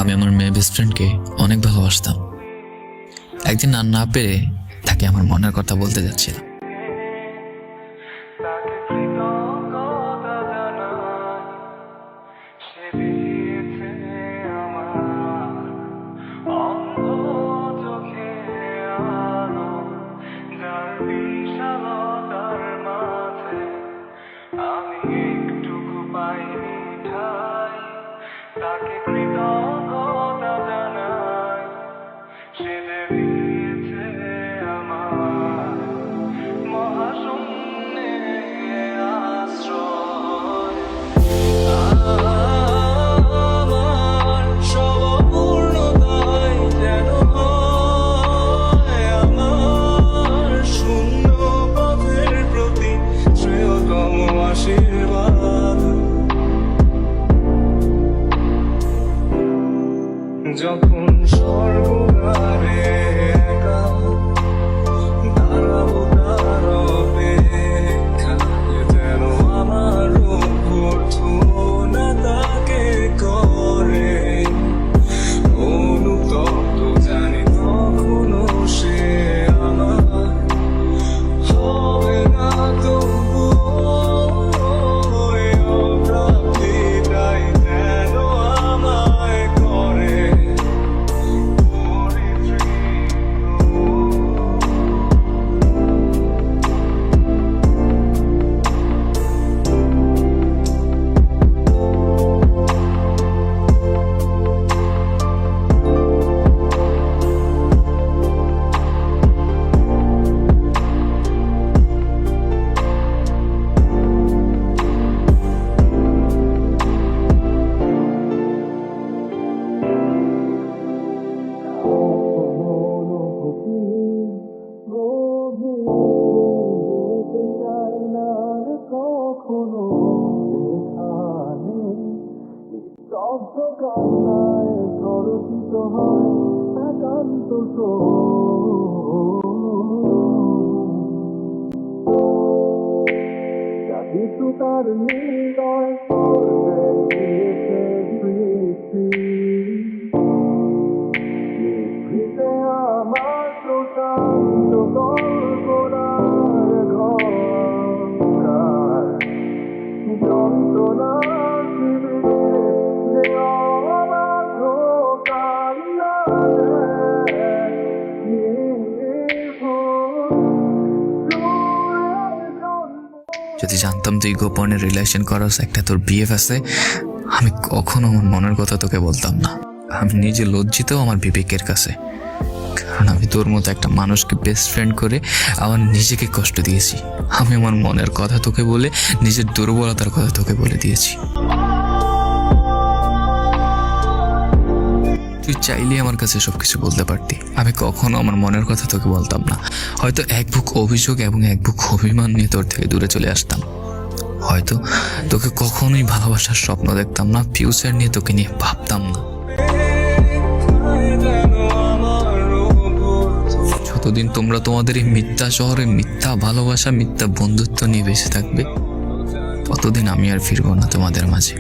আমি আমার মেয়ে বেস্ট ফ্রেন্ডকে অনেক ভালোবাসতাম। একদিন আর না পেরে তাকে আমার মনের কথা বলতে যাচ্ছিলাম। যখন স্বর্গদ্বারে একা দাঁড়াবো তার অপেক্ষায়, যেন আমার প্রার্থনা তাকে করে অনুতপ্ত, জানি তখনও সে আমার হবে না। তবুও ওই অপ্রাপ্তিটাই যেন আমায় করে কখনো এখানে শব্দ কান্নায় স্বরচিত হয় একান্ত কিছু তার নির্দয় করবে পৃথিবীতে আমার প্রশান্ত কল্পনার ঘর যন্ত্রণা শিবিরে যে অবাধ কান্না যদি জানতাম তুই গোপনে রিলেশন করস, একটা তোর বিএফ আছে, আমি কখনো আমার মনের কথা তোকে বলতাম না। আমি নিজে লজ্জিত আমার বিবেকের কাছে, কারণ আমি তোর মতো একটা মানুষকে বেস্ট ফ্রেন্ড করে আমার নিজেকে কষ্ট দিয়েছি। আমি আমার মনের কথা তোকে বলে নিজের দুর্বলতার কথা তোকে বলে দিয়েছি। তুই চাইলে আমার কাছে সবকিছু বলতে পারতি, আমি কখনো আমার মনের কথা তোকে বলতাম না। হয়তো এক বুক অভিযোগ এবং এক বুক অভিমান নিয়ে তোর থেকে দূরে চলে আসতাম। হয়তো তোকে কখনোই ভালোবাসার স্বপ্ন দেখতাম না, ফিউচার নিয়ে তোকে নিয়ে ভাবতাম না। যতদিন তোমরা তোমাদের এই মিথ্যা শহরে মিথ্যা ভালোবাসা, মিথ্যা বন্ধুত্ব নিয়ে বেঁচে থাকবে, ততদিন আমি আর ফিরবো না তোমাদের মাঝে।